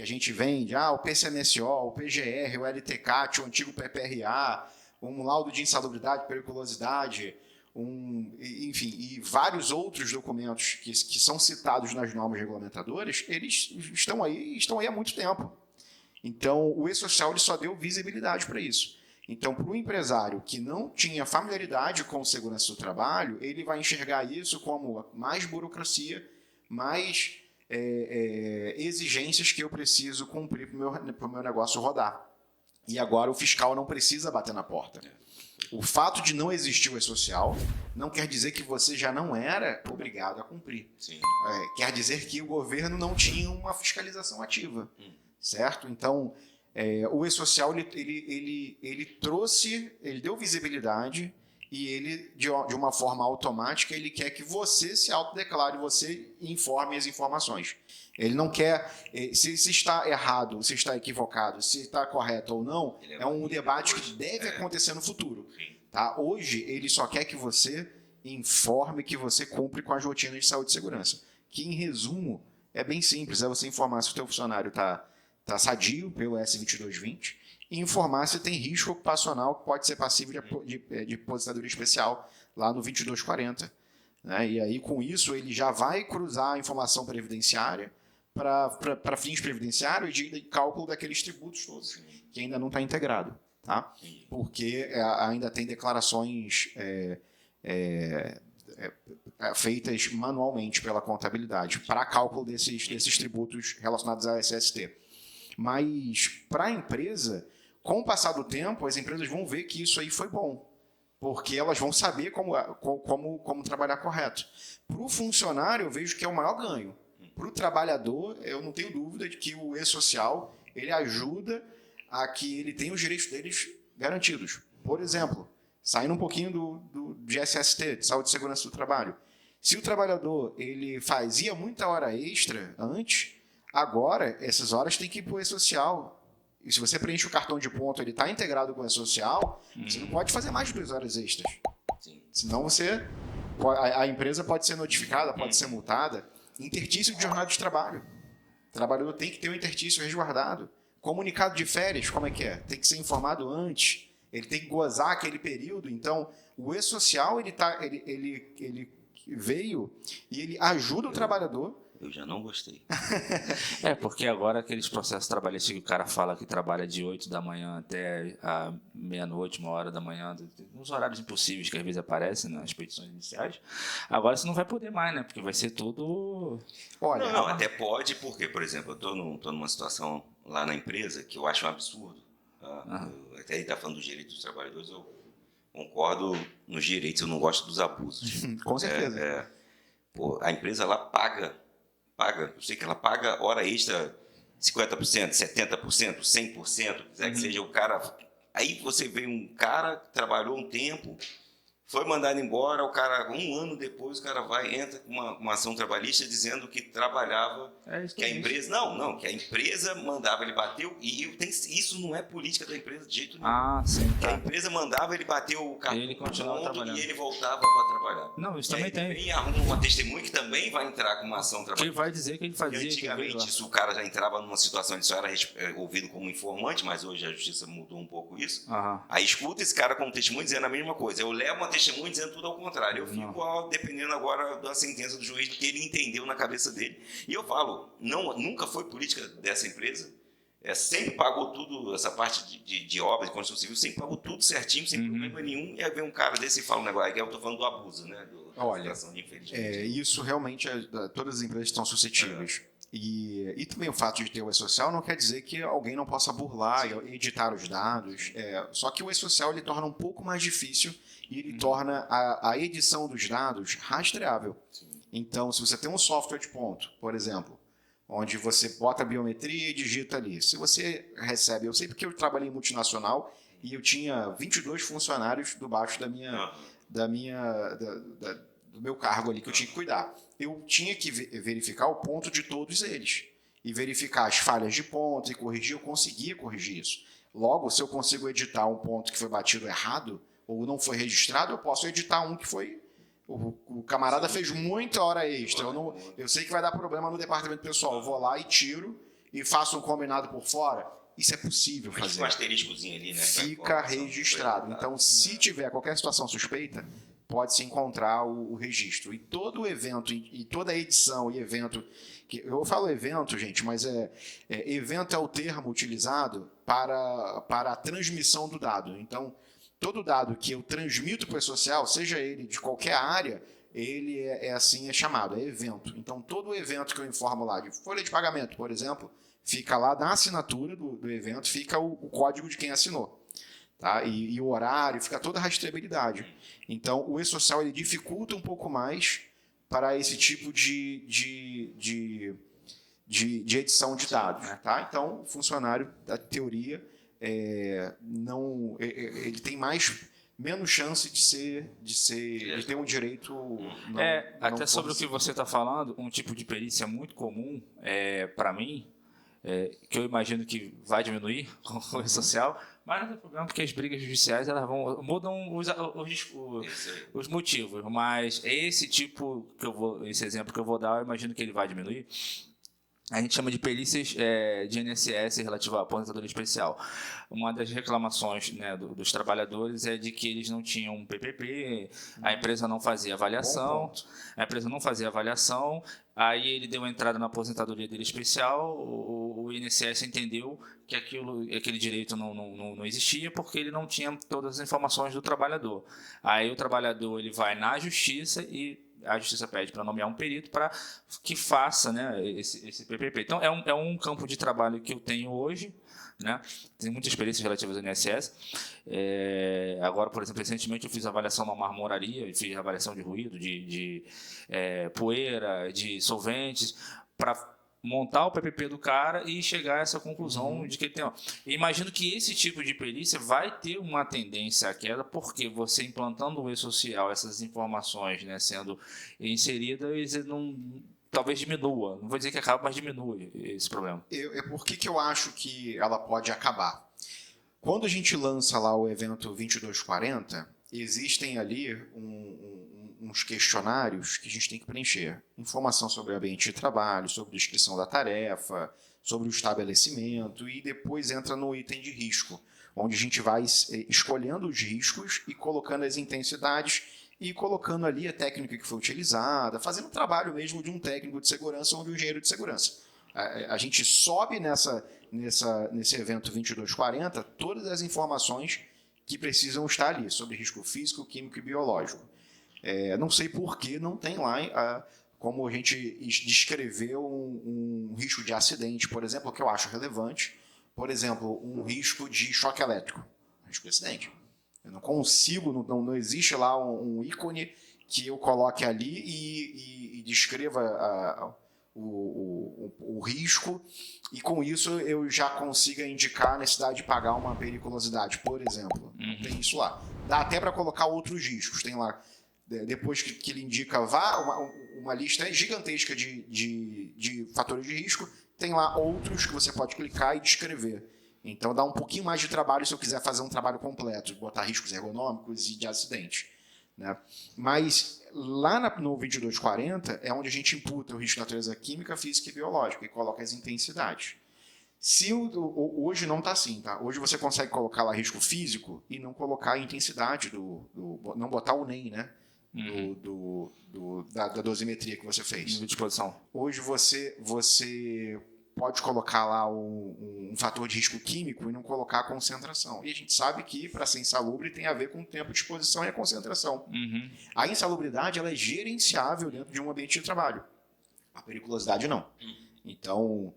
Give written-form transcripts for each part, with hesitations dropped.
que a gente vende, o PCMSO, o PGR, o LTCAT, o antigo PPRA, um laudo de insalubridade, periculosidade, enfim, e vários outros documentos que são citados nas normas regulamentadoras, eles estão aí há muito tempo. Então, o E-Social ele só deu visibilidade para isso. Então, para o empresário que não tinha familiaridade com segurança do trabalho, ele vai enxergar isso como mais burocracia, mais exigências que eu preciso cumprir para o meu negócio rodar. E agora o fiscal não precisa bater na porta. O fato de não existir o E-Social não quer dizer que você já não era obrigado a cumprir. Sim. Quer dizer que o governo não tinha uma fiscalização ativa. Certo? Então, o E-Social ele trouxe, ele deu visibilidade e ele, de uma forma automática, ele quer que você se autodeclare, você informe as informações. Ele não quer, se está errado, se está equivocado, se está correto ou não, é um debate que deve acontecer no futuro. Tá? Hoje, ele só quer que você informe que você cumpre com as rotinas de saúde e segurança. Que, em resumo, é bem simples, é você informar se o teu funcionário está sadio pelo S2220 e informar se tem risco ocupacional que pode ser passível de aposentadoria especial lá no 2240. Né? E aí, com isso, ele já vai cruzar a informação previdenciária para fins previdenciários e de cálculo daqueles tributos todos, que ainda não está integrado. Tá? Porque ainda tem declarações feitas manualmente pela contabilidade para cálculo desses tributos relacionados à SST. Mas, para a empresa, com o passar do tempo, as empresas vão ver que isso aí foi bom, porque elas vão saber como trabalhar correto. Para o funcionário, eu vejo que é o maior ganho. Para o trabalhador, eu não tenho dúvida de que o E-Social ele ajuda a que ele tenha os direitos deles garantidos. Por exemplo, saindo um pouquinho de SST, de Saúde e Segurança do Trabalho. Se o trabalhador ele fazia muita hora extra antes, agora essas horas tem que ir para o E-Social. E se você preenche o cartão de ponto, ele está integrado com o E-Social, você não pode fazer mais de 2 horas extras. Sim. Senão a empresa pode ser notificada, pode ser multada. Interstício de jornada de trabalho. O trabalhador tem que ter um interstício resguardado. Comunicado de férias, como é que é? Tem que ser informado antes. Ele tem que gozar aquele período. Então, o E-Social ele veio e ele ajuda o trabalhador. Eu já não gostei. Porque agora aqueles processos trabalhistas que o cara fala que trabalha de 8 da manhã até a meia-noite, 1h da manhã, uns horários impossíveis que às vezes aparecem nas petições iniciais, agora você não vai poder mais, né? Porque vai ser tudo... Olha, não, até pode, porque, por exemplo, eu estou numa situação lá na empresa que eu acho um absurdo. Tá? Até ele está falando dos direitos dos trabalhadores, eu concordo nos direitos, eu não gosto dos abusos. Com certeza. A empresa lá paga, eu sei que ela paga hora extra 50%, 70%, 100%, quiser que seja o cara. Aí você vê um cara que trabalhou um tempo, foi mandado embora, o cara, 1 ano depois, o cara entra com uma ação trabalhista dizendo que trabalhava, que a empresa... Não, que a empresa mandava, ele bateu, e isso não é política da empresa de jeito nenhum. Sim, tá. A empresa mandava, ele bateu o cartão ele continuava trabalhando. E ele voltava para trabalhar. Não, isso também tem. E arruma uma testemunha que também vai entrar com uma ação trabalhista. Que vai dizer que ele fazia. E antigamente, isso, o cara já entrava numa situação, ele só era ouvido como informante, mas hoje a justiça mudou um pouco isso. Aí escuta esse cara como testemunho dizendo a mesma coisa. Eu levo uma testemunha dizendo tudo ao contrário. Eu fico dependendo agora da sentença do juiz, do que ele entendeu na cabeça dele. E eu falo, nunca foi política dessa empresa. Sempre pagou tudo, essa parte de obras de construção civil, sempre pagou tudo certinho, sem problema nenhum. E aí vem um cara desse e fala um negócio, aí eu estou falando do abuso, né? Olha, isso realmente, todas as empresas estão suscetíveis. E também o fato de ter o E-Social não quer dizer que alguém não possa burlar e editar os dados. Só que o E-Social ele torna um pouco mais difícil e ele torna a edição dos dados rastreável. Então, se você tem um software de ponto, por exemplo, onde você bota a biometria e digita ali. Se você recebe... Eu sei porque eu trabalhei em multinacional e eu tinha 22 funcionários debaixo do meu cargo ali que eu tinha que cuidar. Eu tinha que verificar o ponto de todos eles e verificar as falhas de ponto e corrigir. Eu conseguia corrigir isso. Logo, se eu consigo editar um ponto que foi batido errado ou não foi registrado, eu posso editar um que foi... O camarada fez muita hora extra. Eu sei que vai dar problema no departamento pessoal. Eu vou lá e tiro e faço um combinado por fora. Isso é possível fazer. Fica um asteriscozinho ali, né? Fica registrado. Então, se tiver qualquer situação suspeita, pode-se encontrar o registro. E todo evento, e toda edição e evento... Eu falo evento, gente, mas evento é o termo utilizado para a transmissão do dado. Então, todo dado que eu transmito para o social, seja ele de qualquer área, ele assim chamado, é evento. Então, todo evento que eu informo lá, de folha de pagamento, por exemplo, fica lá na assinatura do evento, fica o código de quem assinou. Tá? E o horário, fica toda a rastreabilidade. Então, o e-social ele dificulta um pouco mais para esse tipo de edição de dados. Tá? Então, o funcionário, da teoria, ele tem menos chance de ter um direito até sobre o que você está falando, um tipo de perícia muito comum para mim, que eu imagino que vai diminuir com o social, mas não tem problema porque as brigas judiciais mudam os motivos, mas esse exemplo que eu vou dar, eu imagino que ele vai diminuir. A gente chama de perícias de INSS relativa à aposentadoria especial. Uma das reclamações, né, dos trabalhadores é de que eles não tinham um PPP, a empresa não fazia avaliação, aí ele deu entrada na aposentadoria dele especial, o INSS entendeu que aquele direito não existia porque ele não tinha todas as informações do trabalhador. Aí o trabalhador ele vai na justiça e a justiça pede para nomear um perito para que faça, né, esse PPP. Então, é um campo de trabalho que eu tenho hoje, né? Tem muitas experiências relativas ao INSS. Agora, por exemplo, recentemente eu fiz avaliação na marmoraria, fiz avaliação de ruído, de poeira, de solventes, para montar o PPP do cara e chegar a essa conclusão de que ele tem... Imagino que esse tipo de perícia vai ter uma tendência à queda, porque você implantando o e-social, essas informações, né, sendo inseridas, talvez diminua. Não vou dizer que acaba, mas diminui esse problema. Por que eu acho que ela pode acabar? Quando a gente lança lá o evento 2240, existem ali uns questionários que a gente tem que preencher. Informação sobre o ambiente de trabalho, sobre a descrição da tarefa, sobre o estabelecimento, e depois entra no item de risco, onde a gente vai escolhendo os riscos e colocando as intensidades e colocando ali a técnica que foi utilizada, fazendo o trabalho mesmo de um técnico de segurança ou de um engenheiro de segurança. A gente sobe nesse evento 2240 todas as informações que precisam estar ali, sobre risco físico, químico e biológico. Não sei por que não tem lá como a gente descreveu um risco de acidente, por exemplo, que eu acho relevante. Por exemplo, um risco de choque elétrico, risco de acidente. Eu não consigo, não existe lá um ícone que eu coloque ali e descreva o risco, e com isso eu já consiga indicar a necessidade de pagar uma periculosidade, por exemplo. Não tem isso lá. Dá até para colocar outros riscos, tem lá. Depois que ele indica uma lista gigantesca de fatores de risco, tem lá outros que você pode clicar e descrever. Então dá um pouquinho mais de trabalho se eu quiser fazer um trabalho completo, botar riscos ergonômicos e de acidente. Né? Mas lá no 2240 é onde a gente imputa o risco de natureza química, física e biológica e coloca as intensidades. Hoje não está assim, tá? Hoje você consegue colocar lá risco físico e não colocar a intensidade não botar o NEM, né? Da dosimetria que você fez. Nível de exposição. Hoje você pode colocar lá um fator de risco químico e não colocar a concentração. E a gente sabe que para ser insalubre tem a ver com o tempo de exposição e a concentração. A insalubridade ela é gerenciável dentro de um ambiente de trabalho. A periculosidade não. Então,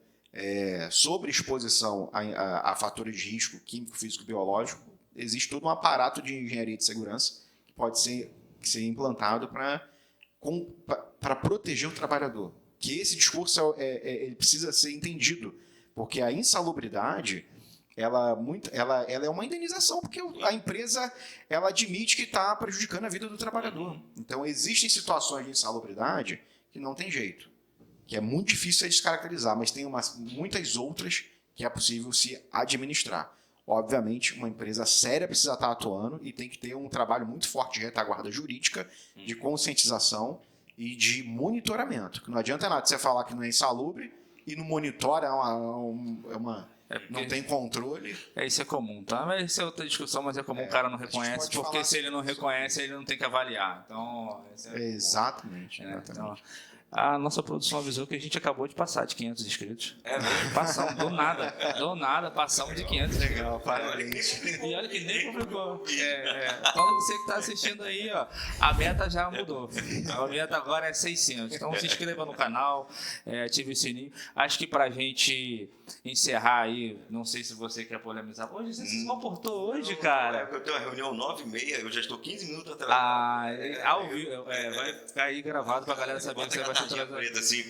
sobre exposição a fatores de risco químico, físico e biológico, existe todo um aparato de engenharia de segurança que pode ser implantado para proteger o trabalhador. Que esse discurso ele precisa ser entendido, porque a insalubridade ela é uma indenização, porque a empresa ela admite que está prejudicando a vida do trabalhador. Então, existem situações de insalubridade que não tem jeito, que é muito difícil de descaracterizar, mas tem muitas outras que é possível se administrar. Obviamente, uma empresa séria precisa estar atuando e tem que ter um trabalho muito forte de retaguarda jurídica, de conscientização e de monitoramento. Não adianta nada você falar que não é insalubre e não monitora, não tem controle. Isso é comum, tá? Mas isso é outra discussão, mas é comum o cara não reconhece, porque se ele não reconhece, ele não tem que avaliar. Então, exatamente. Então, a nossa produção avisou que a gente acabou de passar de 500 inscritos. Mesmo? Passamos, do nada, passamos de 500. Legal, parabéns. E olha que nem publicou. Para você que está assistindo aí, ó, a meta já mudou. A meta agora é 600. Então se inscreva no canal, ative o sininho. Acho que para a gente encerrar aí, não sei se você quer polemizar. Hoje você se comportou hoje, cara. Eu tenho uma reunião 9h30, eu já estou 15 minutos atrás. Ao vivo, vai ficar aí gravado para a galera saber que você vai preta, assim,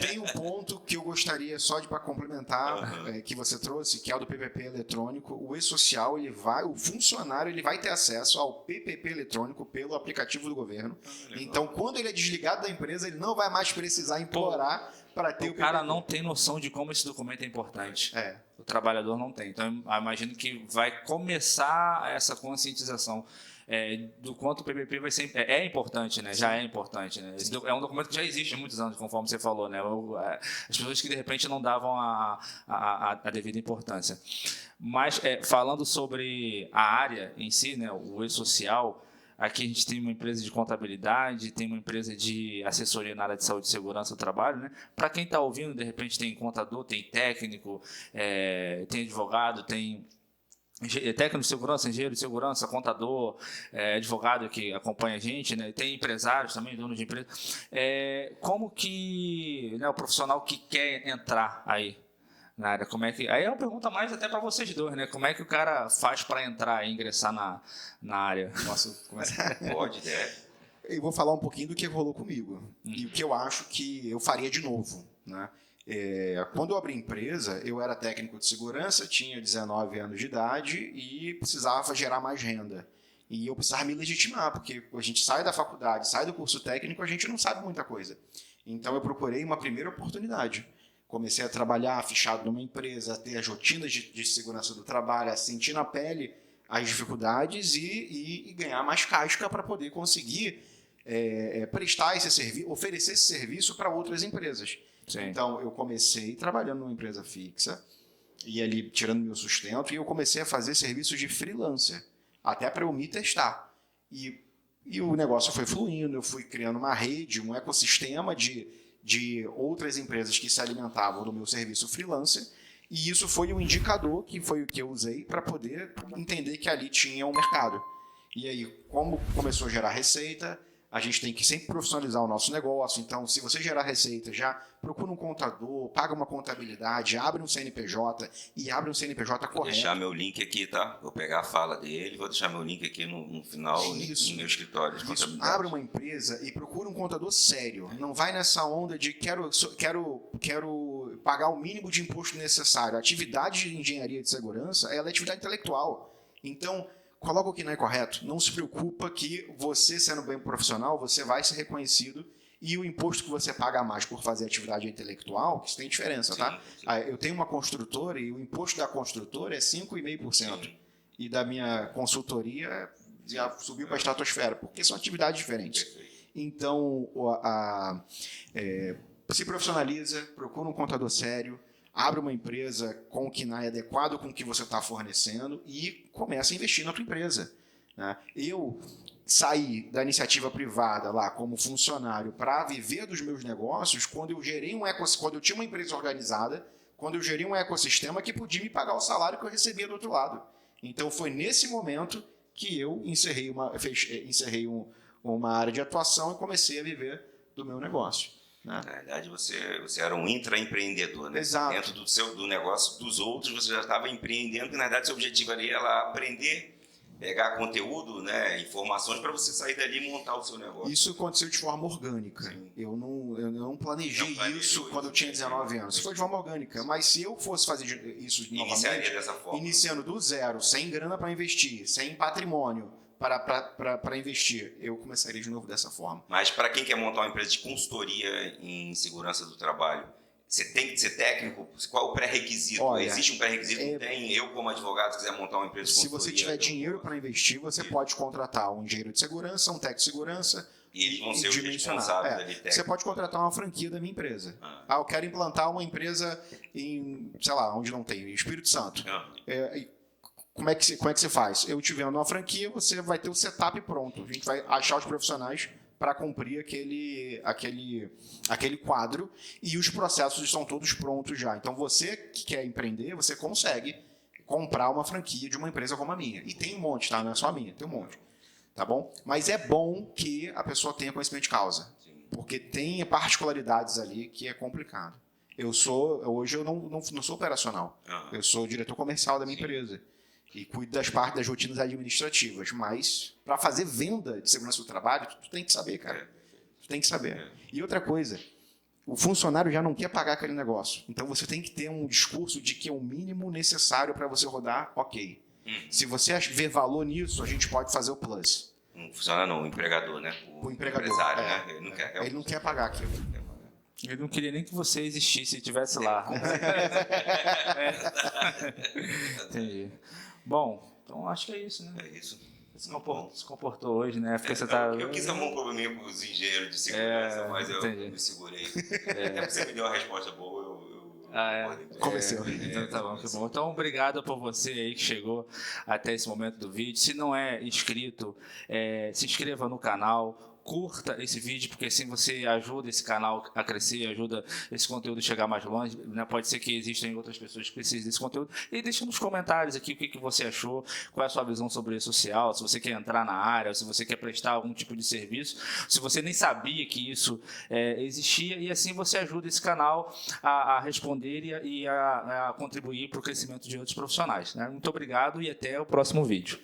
tem um ponto que eu gostaria só de para complementar que você trouxe, que é o do PPP eletrônico. O e-social, o funcionário ele vai ter acesso ao PPP eletrônico pelo aplicativo do governo. Então, quando ele é desligado da empresa, ele não vai mais precisar implorar para ter o PPP. O cara não tem noção de como esse documento é importante. O trabalhador não tem. Então, eu imagino que vai começar essa conscientização do quanto o PPP vai ser importante, né? Já é importante, né? É um documento que já existe há muitos anos, conforme você falou, né? As pessoas que de repente não davam a devida importância. Mas falando sobre a área em si, né? O e-social, aqui a gente tem uma empresa de contabilidade, tem uma empresa de assessoria na área de saúde e segurança do trabalho, né? Para quem está ouvindo, de repente tem contador, tem técnico, tem advogado, tem técnico de segurança, engenheiro de segurança, contador, advogado que acompanha a gente, né? Tem empresários também, donos de empresa. Como que o profissional que quer entrar aí na área, aí é uma pergunta mais até para vocês dois, né? Como é que o cara faz para entrar e ingressar na área? Posso começar? Pode, Eu vou falar um pouquinho do que rolou comigo e o que eu acho que eu faria de novo, né? Quando eu abri a empresa, eu era técnico de segurança, tinha 19 anos de idade e precisava gerar mais renda. E eu precisava me legitimar, porque a gente sai da faculdade, sai do curso técnico, a gente não sabe muita coisa. Então eu procurei uma primeira oportunidade. Comecei a trabalhar fichado numa empresa, a ter as rotinas de segurança do trabalho, a sentir na pele as dificuldades e ganhar mais casca para poder conseguir prestar esse serviço, oferecer esse serviço para outras empresas. Sim. Então, eu comecei trabalhando numa empresa fixa e ali tirando meu sustento, e eu comecei a fazer serviços de freelancer, até para eu me testar. E o negócio foi fluindo, eu fui criando uma rede, um ecossistema de outras empresas que se alimentavam do meu serviço freelancer, e isso foi um indicador, que foi o que eu usei para poder entender que ali tinha um mercado. E aí, como começou a gerar receita, a gente tem que sempre profissionalizar o nosso negócio. Então, se você gerar receita, já procura um contador, paga uma contabilidade, abre um CNPJ e abre um CNPJ correto. Vou deixar meu link aqui, tá? Vou pegar a fala dele, vou deixar meu link aqui no final, no meu escritório de contabilidade. Abre uma empresa e procura um contador sério. Não vai nessa onda de quero pagar o mínimo de imposto necessário. A atividade de engenharia de segurança ela é atividade intelectual. Então, coloca o que não é correto. Não se preocupa que você, sendo bem profissional, você vai ser reconhecido e o imposto que você paga a mais por fazer atividade intelectual, isso tem diferença, tá? Sim. Eu tenho uma construtora e o imposto da construtora é 5,5%. E da minha consultoria já subiu para a estratosfera, porque são atividades diferentes. Então, se profissionaliza, procura um contador sério, abre uma empresa com o KNAI adequado com o que você está fornecendo e começa a investir na tua empresa, né? Eu saí da iniciativa privada lá como funcionário para viver dos meus negócios quando eu quando eu tinha uma empresa organizada, quando eu gerei um ecossistema que podia me pagar o salário que eu recebia do outro lado. Então foi nesse momento que eu encerrei uma área de atuação e comecei a viver do meu negócio. Na verdade, você era um intraempreendedor, né? Exato. Dentro do negócio dos outros, você já estava empreendendo, que na verdade seu objetivo ali era aprender, pegar conteúdo, né, informações para você sair dali e montar o seu negócio. Isso aconteceu de forma orgânica. Eu não planejei isso quando eu tinha 19 anos. Isso foi de forma orgânica. Mas se eu fosse fazer isso novamente, dessa forma, iniciando do zero, sem grana para investir, sem patrimônio para investir, eu começaria de novo dessa forma. Mas para quem quer montar uma empresa de consultoria em segurança do trabalho, você tem que ser técnico? Qual é o pré-requisito? Olha, existe um pré-requisito? Tem. Eu, como advogado, se quiser montar uma empresa de consultoria... Se você tiver dinheiro para investir, você pode contratar um engenheiro de segurança, um técnico de segurança, E eles vão ser os responsáveis ali técnicos. Você pode contratar uma franquia da minha empresa. Eu quero implantar uma empresa em, sei lá, onde não tem, Espírito Santo. Como é que se faz? Eu te vendo uma franquia, você vai ter o setup pronto. A gente vai achar os profissionais para cumprir aquele quadro e os processos estão todos prontos já. Então, você que quer empreender, você consegue comprar uma franquia de uma empresa como a minha. E tem um monte, tá? Não é só a minha, tem um monte. Tá bom? Mas é bom que a pessoa tenha conhecimento de causa, porque tem particularidades ali que é complicado. Hoje eu não sou operacional, eu sou diretor comercial da minha empresa e cuido das partes das rotinas administrativas, mas para fazer venda de segurança do trabalho, tu tem que saber, cara. Tu tem que saber. E outra coisa, o funcionário já não quer pagar aquele negócio, então você tem que ter um discurso de que é o mínimo necessário para você rodar, ok. Se você vê valor nisso, a gente pode fazer o plus. Não funciona não, o empregador, né? O empregador, empresário, né? Ele não quer pagar aquilo. Ele não queria nem que você existisse e estivesse lá. Entendi. Bom, então acho que é isso, né? É isso. Se comportou hoje, né? Porque você tá... Eu quis arrumar um probleminha com os engenheiros de segurança, mas eu me segurei. Até porque você me deu uma resposta boa, Comecei. Então tá bom, que bom. Então, obrigado por você aí que chegou até esse momento do vídeo. Se não é inscrito, se inscreva no canal. Curta esse vídeo, porque assim você ajuda esse canal a crescer, ajuda esse conteúdo a chegar mais longe, né? Pode ser que existam outras pessoas que precisem desse conteúdo. E deixa nos comentários aqui o que você achou, qual é a sua visão sobre rede social, se você quer entrar na área, se você quer prestar algum tipo de serviço, se você nem sabia que isso existia, e assim você ajuda esse canal a responder e a contribuir para o crescimento de outros profissionais, né? Muito obrigado e até o próximo vídeo.